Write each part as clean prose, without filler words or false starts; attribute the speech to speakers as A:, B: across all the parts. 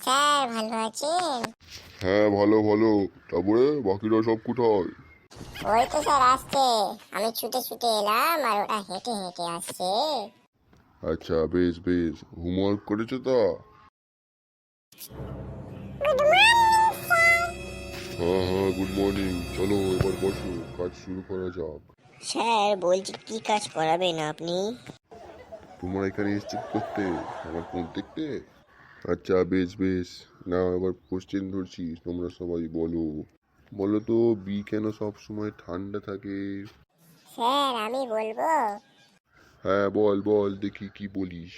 A: Sir, ভালো আছেন?
B: হ্যাঁ, ভালো ভালো। তারপরে বাকিরা সব কোথায়?
A: ওই তো স্যার আসছে। আমি ছুটে ছুটে এলাম আর ওরা হেঁটে হেঁটে আসছে।
B: আচ্ছা, বেশ বেশ। হোমওয়ার্ক করেছো তো? হ্যাঁ হ্যাঁ, গুড মর্নিং। চলো এবার বসো, কাজ শুরু করা যাক।
A: স্যার বলছি, কি কাজ করাবেন আপনি?
B: তোমরা এখানে এসেছো কি করতে? আমার ফোন দেখতে? আচ্ছা, বেশ বেশ। না, এবার কোশ্চেন ধরছি, তোমরা সবাই বলো। বলো তো, বি কেন সব সময় ঠান্ডা থাকে?
A: স্যার আমি বলবো।
B: হ্যাঁ, বল বল, দেখি কি বলিস।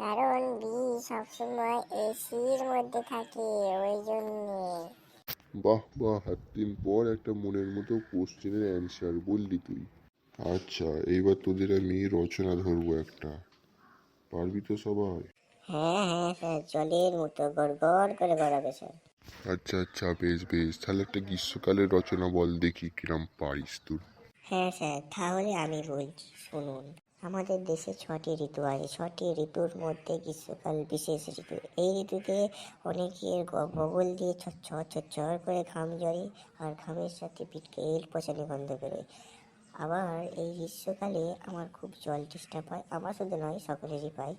A: কারণ বি সবসময় এসির মধ্যে থাকে, ওই জন্যে।
B: বাহ বাহ, এতদিন পর একটা মনের মতো কোশ্চেনের অ্যান্সার বললি তুই। আচ্ছা, এইবার তোদের আমি রচনা ধরবো একটা। পারবি তো সবাই?
A: হ্যাঁ হ্যাঁ স্যার, জলের মতো গড় গড় করে গড়াবে স্যার।
B: আচ্ছা আচ্ছা, বেশ বেশ। তাহলে একটা গ্রীষ্মকালের রচনা বল দেখি কিরম পারিস তুই।
A: হ্যাঁ স্যার, তাহলে আমি বলছি শুনুন। আমাদের দেশে 6টি ঋতু আছে। 6টি ঋতুর মধ্যে গ্রীষ্মকাল বিশেষ ঋতু। এই ঋতুতে অনেকের বগল দিয়ে ছচ্ছর ছচ্ছর করে ঘাম ঝরে, আর ঘামের সাথে পিঠকে এল পচানি গন্ধ বেরোয়। আবার এই গ্রীষ্মকালে আমার খুব জল তেষ্টা পায়। আমার শুধু নয়, সকলেরই পায়।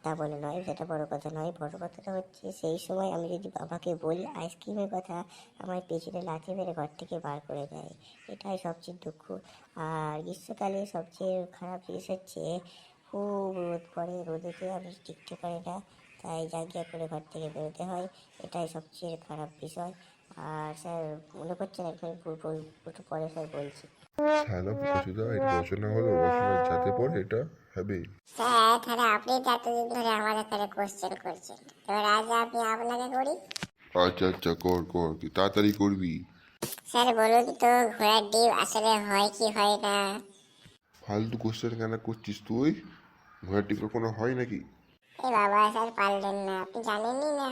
A: তা বলে নয়, সেটা বড় কথা নয়। বড় কথাটা হচ্ছে, সেই সময় আমি যদি বাবাকে বলি আইসক্রিমের কথা, আমার পেছনে লাথি মেরে ঘর থেকে বার করে দেয়। এটাই সবচেয়ে দুঃখ। আর গ্রীষ্মকালে সবচেয়ে খারাপ জিনিস হচ্ছে, খুব রোদ পড়ে। রোদেতে আমি টিকতে পারি না, তাই জাঙ্গিয়া করে ঘর থেকে বেরোতে হয়। এটাই সবচেয়ে খারাপ বিষয়। আর স্যার, মনে করছেন একটু একটু পরে স্যার বলছি।
B: শালা বোকাচোদা, এটা রচনা হলো? রচনার যাতে পড়ে এটা হবে।
A: স্যার, তাহলে আপনি তো এতদিন ধরে আমাদের কাছে কোশ্চেন করছেন, এবার আজ আমি আপনাকে করি।
B: আচ্ছা আচ্ছা, কর কর, কি তাড়াতাড়ি করবি।
A: স্যার বলুন তো, ঘোড়ার ডিম আসলে হয় কি হয় না?
B: ফালতু কোশ্চেন কেন করছিস তুই? ঘোড়ার ডিম কোনো হয় নাকি?
A: এ বাবা স্যার, পারলেন না? আপনি জানেনই না,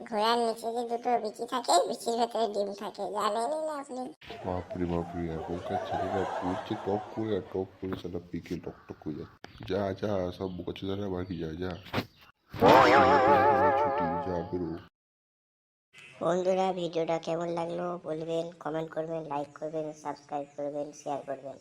A: ঘোড়ার নিচে যে দুটো বিচি থাকে, বিচির ভেতরে ডিম থাকে, জানেনই না আপনি?
B: বাপরে বাপরে, এখনকার ছেলেরা পড়ছে টপ করে, আর টপ করে সেটা পিকে টক টক করে যাচ্ছে। যা যা, সব বোকাচোদারা বাকি যা যা। ছুটি, যা বেরো।
A: বন্ধুরা, ভিডিওটা কেমন লাগলো বলবেন, কমেন্ট করবেন, লাইক করবেন, সাবস্ক্রাইব করবেন, শেয়ার করবেন।